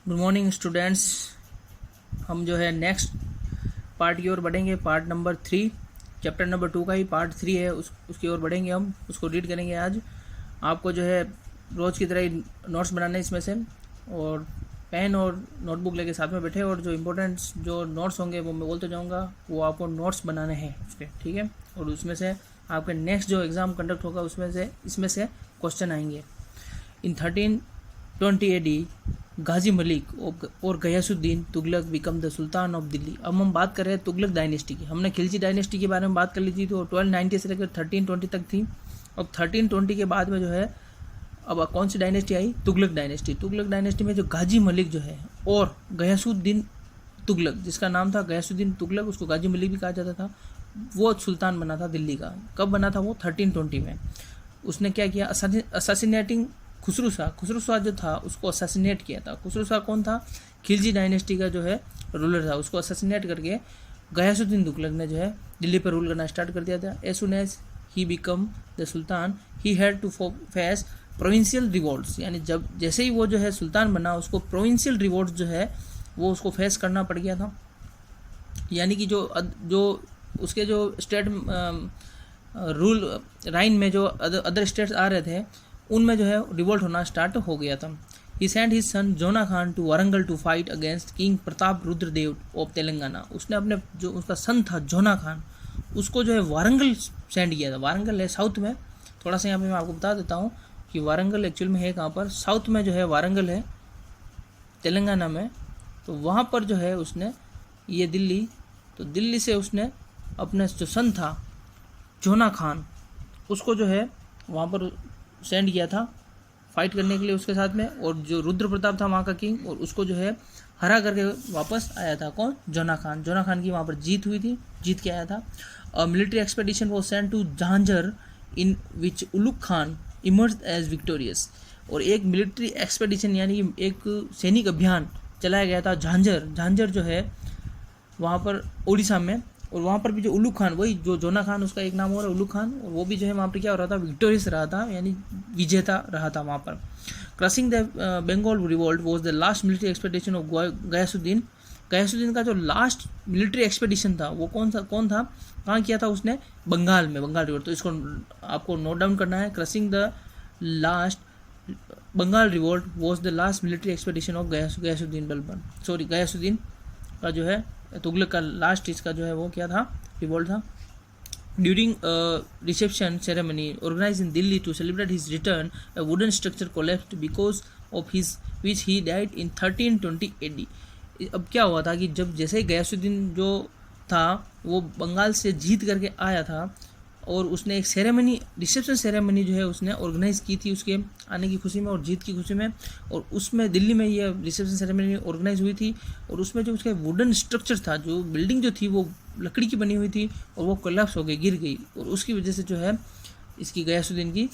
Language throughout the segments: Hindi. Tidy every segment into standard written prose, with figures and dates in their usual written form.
Good morning students. हम जो है नेक्स्ट पार्ट की ओर बढ़ेंगे। पार्ट नंबर 3, चैप्टर नंबर 2 का ही पार्ट 3 है, उसकी ओर बढ़ेंगे। हम उसको रीड करेंगे आज। आपको जो है रोज़ की तरह ही नोट्स बनाने इसमें से, और पेन और नोटबुक लेके साथ में बैठे, और जो इम्पोर्टेंट जो नोट्स होंगे वो मैं बोलते जाऊँगा, वो आपको नोट्स बनाने हैं उसके, ठीक है। और उसमें से आपके नेक्स्ट जो एग्ज़ाम कंडक्ट होगा इसमें से क्वेश्चन आएंगे। इन 1320 AD गाजी मलिक और Ghiyasuddin Tughlaq became the sultan of Delhi. अब हम बात कर रहे हैं तुगलक डायनेस्टी की। हमने खिलजी डायनेस्टी के बारे में बात कर ली थी, तो 1290 से लेकर 1320 तक थी। अब 1320 के बाद में जो है अब कौन सी डायनेस्टी आई? तुगलक डायनेस्टी। तुगलक डायनेस्टी में जो गाजी मलिक जो है और गयासुद्दीन तुगलक, जिसका नाम था गयासुद्दीन तुगलक, उसको गाजी मलिक भी कहा जाता था, वो सुल्तान बना था दिल्ली का। कब बना था वो? 1320 में। उसने क्या किया? असैसिनेटिंग खुसरू शाह जो था उसको असैसिनेट किया था। खुसरू शाह कौन था? खिलजी डायनेस्टी का जो है रूलर था। उसको असैसिनेट करके गयासुद्दीन तुगलक ने जो है दिल्ली पर रूल करना स्टार्ट कर दिया था। As soon as he became the sultan he had to face provincial revolts, यानी जब जैसे ही वो जो है सुल्तान बना, उसको प्रोविंशियल रिवोल्ट्स जो है वो उसको फेस करना पड़ गया था। यानी कि जो उसके जो स्टेट रूल राइन में जो अदर स्टेट्स आ रहे थे, उनमें जो है रिवोल्ट होना स्टार्ट हो गया था। He sent his son Jona Khan to Warangal to fight against king Pratap Rudradev of Telangana. उसने अपने जो उसका सन था जोना खान, उसको जो है वारंगल सेंड किया था। वारंगल है साउथ में। थोड़ा सा यहाँ पे मैं आपको बता देता हूँ कि वारंगल एक्चुअल में है कहाँ पर। साउथ में जो है वारंगल है, तेलंगाना में। तो वहाँ पर जो है उसने ये दिल्ली, तो दिल्ली से उसने अपने जो सन था जोना खान, उसको जो है वहाँ पर सेंड किया था फाइट करने के लिए उसके साथ में। और जो रुद्र प्रताप था वहाँ का किंग, और उसको जो है हरा करके वापस आया था। कौन? जोना खान। जोना खान की वहाँ पर जीत हुई थी, जीत के आया था। मिलिट्री एक्सपेडिशन वो send to Jhanjhar in which Ulugh Khan emerge as victorious. और एक मिलिट्री एक्सपेडिशन यानी एक सैनिक अभियान चलाया गया था झांझर। झांझर जो है वहाँ पर उड़ीसा में, और वहाँ पर भी जो उलुग खान, वही जो जोना खान उसका एक नाम हो रहा है उलुग खान, और वो भी जो है वहाँ पर क्या हो रहा था? विक्टोरियस रहा था, यानी विजेता रहा था वहाँ पर। Crossing the Bengal revolt was the last military expedition of Ghiyasuddin. Ghiyasuddin का जो लास्ट मिलिट्री एक्सपेडिशन था वो कौन था? कहाँ किया था उसने? बंगाल में, बंगाल रिवोल्ट। तो इसको आपको नोट डाउन करना है। Crossing the last Bengal revolt was the last military expedition of Ghiyasuddin का जो है तुगलक का लास्ट इसका जो है वो क्या था? रिवोल्ट था। During reception ceremony organize in Delhi to celebrate his return, a wooden structure collapsed because of his which he died in 1320 AD। अब क्या हुआ था कि जब जैसे ही गयासुद्दीन जो था वो बंगाल से जीत करके आया था, और उसने एक सेरेमनी, रिसेप्शन सेरेमनी जो है उसने ऑर्गेनाइज की थी उसके आने की खुशी में और जीत की खुशी में। और उसमें दिल्ली में ये रिसेप्शन सेरेमनी ऑर्गेनाइज हुई थी, और उसमें जो उसका वुडन स्ट्रक्चर था, जो बिल्डिंग जो थी वो लकड़ी की बनी हुई थी, और वो कोलैप्स हो गई, गिर गई, और उसकी वजह से जो है इसकी गयासुद्दीन की,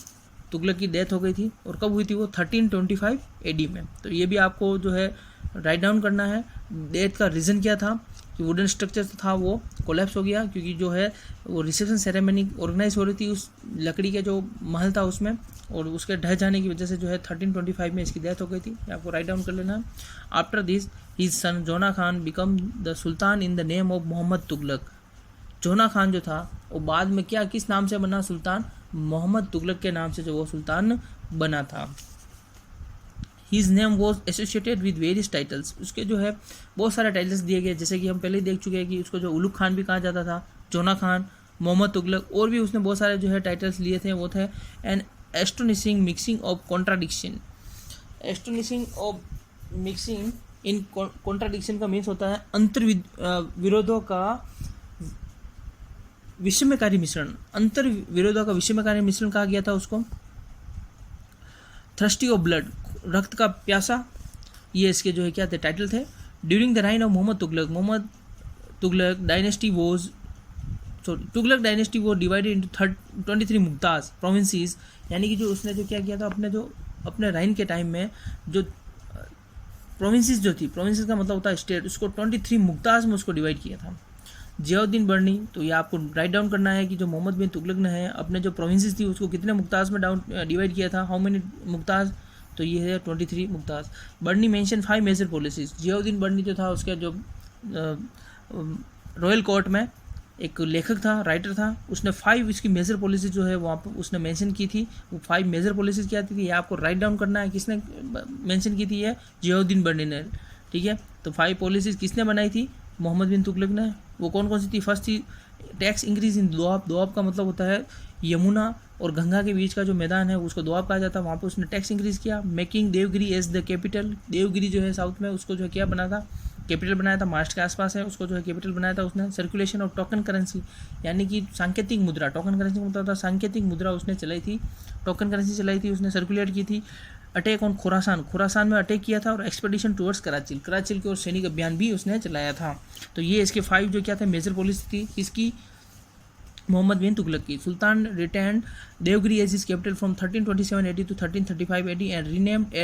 तुगलक की डेथ हो गई थी। और कब हुई थी वो? 1325 AD में। तो ये भी आपको जो है राइट डाउन करना है। डेथ का रीज़न क्या था? कि वुडन स्ट्रक्चर था वो कोलैप्स हो गया, क्योंकि जो है वो रिसेप्शन सेरेमनी ऑर्गेनाइज हो रही थी उस लकड़ी के जो महल था उसमें, और उसके ढह जाने की वजह से जो है 1325 में इसकी डेथ हो गई थी। आपको राइट डाउन कर लेना है। After this his son Jona Khan become the sultan in the name of Mohammad Tughlaq. Jona Khan जो था वो बाद में क्या, किस नाम से बना? सुल्तान मोहम्मद तुगलक के नाम से जो वो सुल्तान बना था। His name was associated with various titles. उसके जो है बहुत सारे टाइटल्स दिए गए, जैसे कि हम पहले ही देख चुके हैं कि उसको जो उलुग खान भी कहा जाता था, जोना खान, मोहम्मद तुगलक, और भी उसने बहुत सारे जो है टाइटल्स लिए थे। वो थे an astonishing mixing of contradiction. Astonishing of mixing in contradiction का मीन्स होता है अंतर विरोधों का विषमकारी मिश्रण। अंतर विरोधों का विषमकारी मिश्रण कहा गया था उसको। थ्रस्टी ऑफ ब्लड, रक्त का प्यासा, ये इसके जो है क्या थे? टाइटल थे। During the reign of Mohammad Tughlaq dynasty Tughlaq dynasty वो डिवाइडेड इंटू 23 मुमताज़ प्रोविंसेस। यानी कि जो उसने जो क्या किया था अपने राइन के टाइम में, जो प्रोविंसेस जो थी, प्रोविंसेस का मतलब होता है स्टेट, उसको 23 मुमताज़ में उसको डिवाइड किया था। जियाउद्दीन बर्नी, तो ये आपको राइट डाउन करना है कि जो मोहम्मद बिन तुगलक ने है अपने जो प्रोविंसेस थी उसको कितने मुमताज़ में डिवाइड किया था? How many Mumtaz? तो ये है 23 मुमताज़। बर्नी मेंशन 5 मेजर पॉलिसीज़। जियाउद्दीन बर्नी जो था उसका जो रॉयल कोर्ट में एक लेखक था, राइटर था, उसने 5 इसकी मेजर पॉलिसीज जो है वहाँ पर उसने मेंशन की थी। वो 5 मेजर पॉलिसीज क्या थी, ये आपको राइट डाउन करना है। किसने मेंशन की थी? ये जियाउद्दीन बर्नी ने, ठीक है। तो 5 पॉलिसीज किसने बनाई थी? मोहम्मद बिन तुगलक ने। वो कौन कौन सी थी? फर्स्ट थी tax increase in Doab. Doab का मतलब होता है यमुना और गंगा के बीच का जो मैदान है उसको दोआब कहा जाता है। वहाँ पर उसने टैक्स इंक्रीज किया। Making Devagiri as the capital. Devagiri जो है साउथ में, उसको जो है क्या बना था? कैपिटल बनाया था। महाराष्ट्र के आसपास है, उसको जो है कैपिटल बनाया था उसने। सर्कुलेशन ऑफ टोकन करेंसी, यानी कि सांकेतिक मुद्रा। टोकन करेंसी मतलब था सांकेतिक मुद्रा उसने चलाई थी, टोकन करेंसी चलाई थी उसने, सर्कुलेट की थी। अटैक ऑन खुरासान, खुरासान में अटैक किया था। और एक्सपेडिशन टुवर्ड्स कराचिल, कराचिल की ओर सैनिक अभियान भी उसने चलाया था। तो ये इसके 5 जो क्या थे मेजर पॉलिसी थी इसकी, मोहम्मद बिन तुगलक की। Sultan retained Devagiri as is capital from 1327 AD to 1335 AD and renamed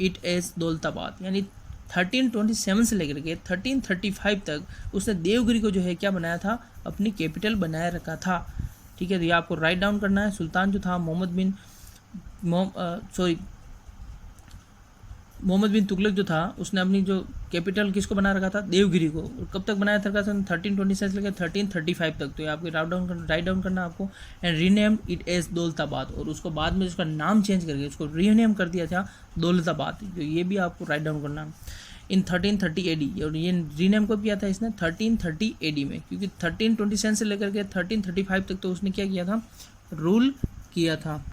it as Daulatabad. यानी 1327 से लेकर के 1335 तक उसने देवगिरी को जो है क्या बनाया था? अपनी कैपिटल बनाए रखा था, ठीक है। तो ये आपको राइट डाउन करना है। सुल्तान जो था मोहम्मद बिन तुगलक जो था उसने अपनी जो कैपिटल किसको बना रखा था? देवगिरी को। कब तक बनाया था? 1327 से लेकर 1335 तक। तो ये आपको राइट डाउन करना आपको। And renamed it as Daulatabad, और उसको बाद में उसका नाम चेंज करके उसको रीनेम कर दिया था दौलताबाद। तो ये भी आपको राइट डाउन करना है। इन 1330 AD, और ये रीनेम कब किया था इसने? 1330 AD में, क्योंकि 1327 से लेकर के 1335 तक तो उसने क्या किया था? रूल किया था,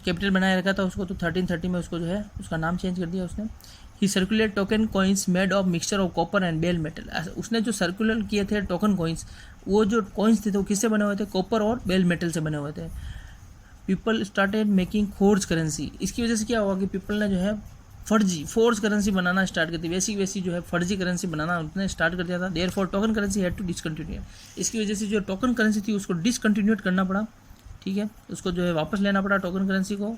कैपिटल बनाए रखा था उसको। तो 1330 में उसको जो है उसका नाम चेंज कर दिया उसने। He circulate token coins made of mixture of copper and bell metal. उसने जो सर्कुलर किए थे टोकन कॉइन्स, वो जो कॉइन्स थे तो किससे बने हुए थे? कॉपर और बेल मेटल से बने हुए थे। People started making forge currency. इसकी वजह से क्या हुआ कि पीपल ने जो है फोर्ज करेंसी बनाना स्टार्ट कर दी। वैसी जो है फर्जी करेंसी बनाना उसने स्टार्ट कर दिया था। Therefore token currency had to discontinue. इसकी वजह से जो टोकन करेंसी थी उसको डिसकंटिन्यूट करना पड़ा, ठीक है। उसको जो है वापस लेना पड़ा टोकन करेंसी को।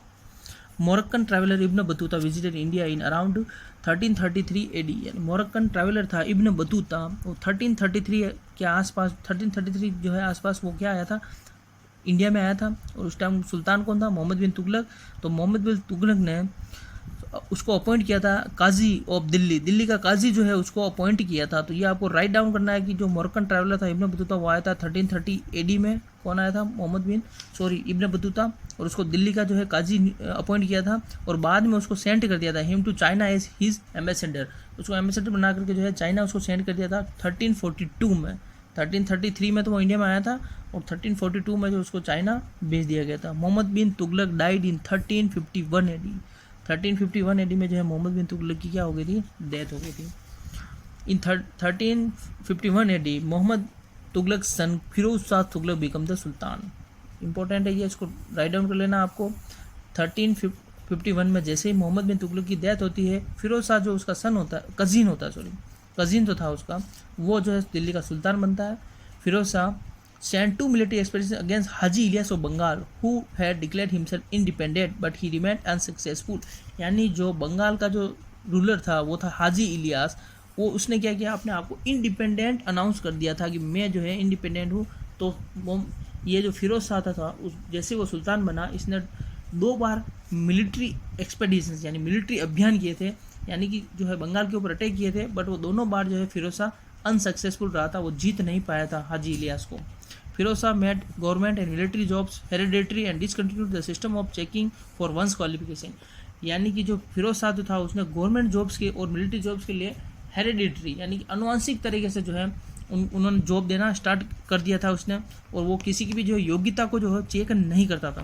Moroccan traveller Ibn Battuta visited India in around 1333 AD। यानी मोरक्कन ट्रैवलर था इब्न बतूता, वो 1333 के आसपास, 1333 जो है आसपास वो क्या आया था? इंडिया में आया था। और उस टाइम सुल्तान कौन था? मोहम्मद बिन तुगलक। तो मोहम्मद बिन तुगलक ने उसको अपॉइंट किया था काजी ऑफ दिल्ली। दिल्ली का काजी जो है उसको अपॉइंट किया था। तो ये आपको राइट डाउन करना है कि जो मोरक्कन ट्रैवलर था इब्न बतूता वो आया था 1330 AD में। कौन आया था? Ibn Battuta. और उसको दिल्ली का जो है काजी अपॉइंट किया था, और बाद में उसको सेंड कर दिया था him to China as his ambassador. उसको एम्बेसडर बना करके जो है चाइना उसको सेंड कर दिया था 1342 में। 1333 में तो वो इंडिया में आया था, और 1342 में जो उसको चाइना भेज दिया गया था। Mohammad bin Tughlaq died in 1351 AD। 1351 AD में जो है मोहम्मद बिन तुगलक की क्या हो गई थी? डेथ हो गई थी। In 1351 AD Mohammad Tughlaq son Firoz Shah Tughlaq became the sultan. Important है ये, इसको राइट डाउन कर लेना आपको। 1351 में जैसे ही मोहम्मद बिन तुगलक की डेथ होती है, फिरोज शाह जो उसका सन होता है, कज़िन तो था उसका, वो जो है दिल्ली का सुल्तान बनता है। Firoz Shah sent 2 military expeditions against Haji Ilyas of Bengal, who had declared himself independent but he remained unsuccessful। यानी जो बंगाल का जो रूलर था वो था हाजी इलियास। वो उसने क्या किया? अपने आप को इंडिपेंडेंट अनाउंस कर दिया था कि मैं जो है इंडिपेंडेंट हूँ। तो वो ये जो फिरोज शाह था जैसे वो सुल्तान बना, इसने 2 बार मिलिट्री एक्सपेडिशंस यानी मिलिट्री अभियान किए थे, यानी कि जो है बंगाल के ऊपर अटैक किए थे। बट वो दोनों बार जो है फिरोज शाह अनसक्सेसफुल रहा था, वो जीत नहीं पाया था हाजी इलियास को। Firoz Shah made government and military jobs hereditary and discontinued the system of checking for one's qualification. यानी कि जो फिरोज शाह जो था उसने गवर्नमेंट जॉब्स के और मिलिट्री जॉब्स के लिए हेरिडेटरी यानी कि अनुवांशिक तरीके से जो है उन्होंने जॉब देना स्टार्ट कर दिया था उसने। और वो किसी की भी जो योग्यता को जो है चेक नहीं करता था,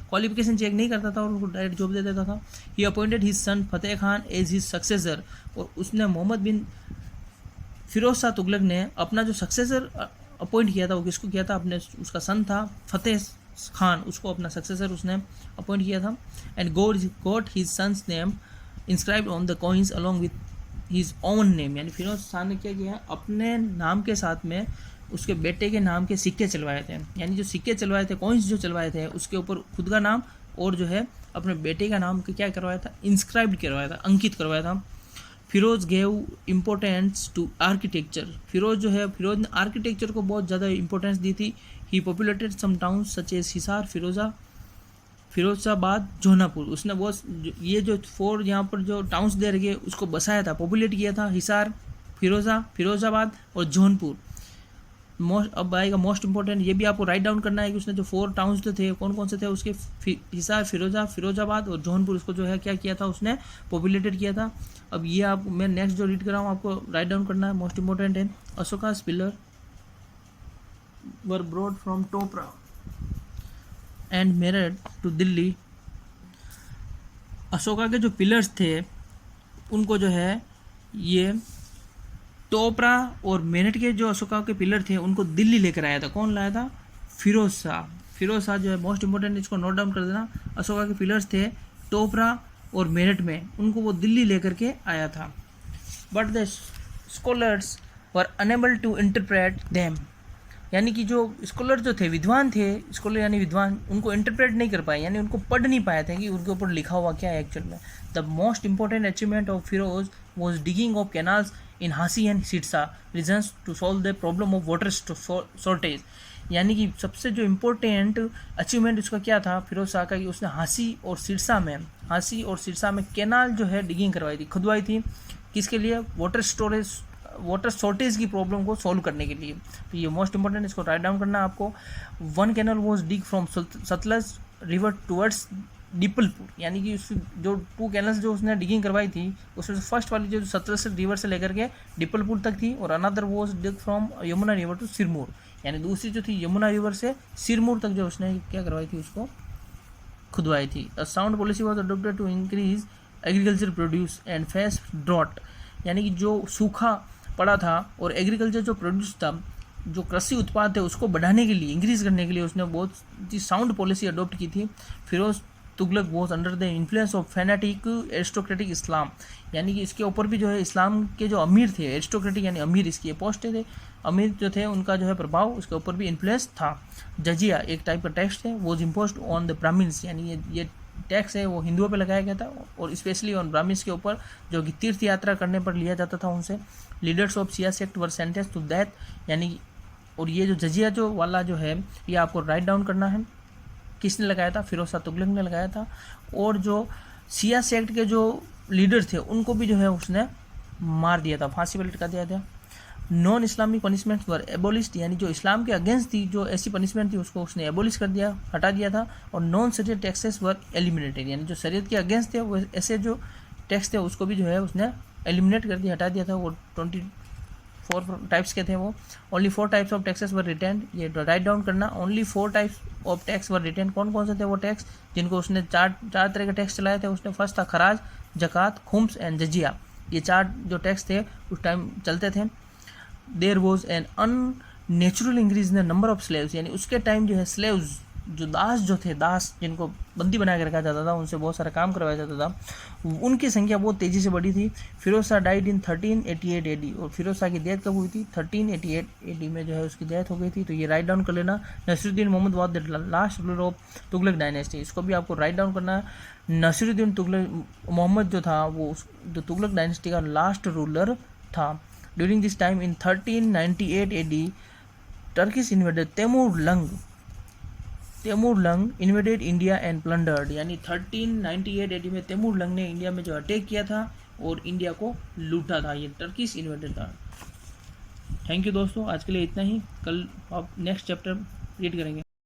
क्वालिफिकेशन चेक नहीं करता था, और उनको डायरेक्ट जॉब दे देता था। He appointed his son Fateh Khan as his successor. और उसने मोहम्मद बिन फिरोज शाह तुगलक ने अपना जो सक्सेसर अपॉइंट किया था वो किसको किया था? अपने उसका सन था फतेह खान, उसको अपना सक्सेसर उसने अपॉइंट किया था। And got his son's name inscribed on the coins along with his own name. यानी फिरोज शाह ने क्या किया? अपने नाम के साथ में उसके बेटे के नाम के सिक्के चलवाए थे। यानी जो सिक्के चलवाए थे, कॉइन्स जो चलवाए थे, उसके ऊपर खुद का नाम और जो है अपने बेटे का नाम क्या करवाया था? इंस्क्राइब्ड करवाया था, अंकित करवाया था। Firoz gave importance to architecture. Firoz ने आर्किटेक्चर को बहुत ज़्यादा इंपॉर्टेंस दी थी। He populated some towns such as Hisar, Firoza Firozabad, Jaunpur. उसने वो ये जो 4 यहाँ पर जो टाउन्स दे रखे उसको बसाया था, पॉपुलेट किया था। हिसार, फिरोजाबाद और जौनपुर। अब आएगा मोस्ट इंपॉर्टेंट, ये भी आपको राइट डाउन करना है कि उसने जो 4 टाउन्स जो थे कौन कौन से थे उसके, हिसार, फिरोजाबाद और जौनपुर, उसको जो है क्या किया था उसने, पॉपुलेटेड किया था। अब ये आप मैं नेक्स्ट जो रीड कर रहा हूँ आपको राइट डाउन करना है, मोस्ट इंपॉर्टेंट है। Ashoka's pillar were brought from Topra and Meerut to Delhi. Ashoka के जो पिलर्स थे उनको जो है ये टोपरा और मेरठ के जो अशोका के पिलर थे उनको दिल्ली लेकर आया था। कौन लाया था? फिरोज शाह जो है मोस्ट इंपॉर्टेंट, इसको नोट डाउन कर देना। अशोका के पिलर्स थे टोपरा और मेरठ में, उनको वो दिल्ली लेकर के आया था। But the scholars were unable to interpret them, यानी कि जो स्कॉलर जो थे, विद्वान थे, स्कॉलर यानी विद्वान, उनको इंटरप्रेट नहीं कर पाए, यानी उनको पढ़ नहीं पाए थे कि उनके ऊपर लिखा हुआ क्या है एक्चुअल में। The most important achievement of Firoz was digging of canals in Hansi and Sirsa regions to solve the problem of water shortage. यानी कि सबसे जो इम्पोर्टेंट अचीवमेंट उसका क्या था फिरोज शाह का, कि उसने हांसी और सिरसा में कैनाल जो है डिगिंग करवाई थी, खुदवाई थी। किसके लिए? वाटर शॉर्टेज की प्रॉब्लम को सॉल्व करने के लिए। तो ये मोस्ट इंपॉर्टेंट, इसको राइट डाउन करना है आपको। 1 canal was dig from Sutlej river towards Dipalpur, यानी कि उस जो 2 कैनल्स जो उसने डिगिंग करवाई थी उसमें फर्स्ट वाली जो सतलज रिवर से लेकर के डिपलपुर तक थी, और another was dig from Yamuna river to Sirmaur, यानी दूसरी जो थी यमुना रिवर से सिरमौर तक जो उसने क्या करवाई थी, उसको खुदवाई थी। A sound policy was adopted to increase agriculture produce and face drought, यानी कि जो सूखा पड़ा था और एग्रीकल्चर जो प्रोड्यूस था, जो कृषि उत्पाद थे उसको बढ़ाने के लिए, इंक्रीज करने के लिए उसने बहुत ही साउंड पॉलिसी अडॉप्ट की थी। Firoz Tughlaq was under the influence of fanatic aristocratic Islam, यानी कि इसके ऊपर भी जो है इस्लाम के जो अमीर थे, एरिस्टोक्रेटिक यानी अमीर, इसकी पोस्ट थे, अमीर जो थे उनका जो है प्रभाव उसके ऊपर भी इन्फ्लुएंस था। जजिया एक टाइप का टैक्स है, was imposed on the brahmins, यानी ये टैक्स है वो हिंदुओं पे लगाया गया था, और स्पेशली ऑन ब्राह्मण्स के ऊपर, जो कि तीर्थ यात्रा करने पर लिया जाता था उनसे। Leaders of Shia sect were sentence to death, यानी और ये जो जजिया जो वाला जो है ये आपको राइट डाउन करना है, किसने लगाया था? फिरोज शाह तुगलक ने लगाया था। और जो सिया सेक्ट के जो लीडर थे उनको भी जो है उसने मार दिया था, फांसी पर लटका दिया था। नॉन इस्लामिक पनिशमेंट्स वर एबोलिश्ड, यानी जो इस्लाम के अगेंस्ट थी जो ऐसी पनिशमेंट थी उसको उसने एबोलिश कर दिया, हटा दिया था। और नॉन शरीयत टैक्सेस वर एलिमिनेटेड, यानी जो शरीयत के अगेंस्ट थे वो ऐसे जो टैक्स थे उसको भी जो है उसने एलिमिनेट कर दिया, हटा दिया था। वो 24 टाइप्स के थे वो। Only 4 types of taxes were retained, ये राइट डाउन करना। Only 4 types of tax were retained, कौन कौन से थे वो टैक्स जिनको उसने चार तरह के टैक्स चलाए थे उसने? फर्स्ट था खराज, जक़ात, खुम्स एंड जजिया, ये 4 जो टैक्स थे उस टाइम चलते थे। There was an unnatural increase in the number of slaves, यानी उसके टाइम जो है स्लेव्स, जो दास जो थे, दास जिनको बंदी बना के रखा जाता था, उनसे बहुत सारा काम करवाया जाता था, उनकी संख्या बहुत तेज़ी से बढ़ी थी। Firoz Shah died in 1388 AD, और फिरोज शाह की डेथ कब हुई थी? 1388 AD में जो है उसकी डेथ हो गई थी। तो ये राइट डाउन कर लेना। Nasiruddin Mohammad was the last ruler of Tughlaq dynasty, इसको भी आपको राइट डाउन करना है। नसीरुद्दीन तुगलक मोहम्मद जो था वो जो तुगलक डायनेस्टी का लास्ट रूलर था। During this time in 1398 AD Turkish invaded Taimur Lang invaded India and plundered, यानी 1398 AD में तैमूर लंग ने इंडिया में जो अटैक किया था और इंडिया को लूटा था, ये टर्किश इन्वेडेड था। थैंक यू दोस्तों, आज के लिए इतना ही। कल आप नेक्स्ट चैप्टर रीड करेंगे।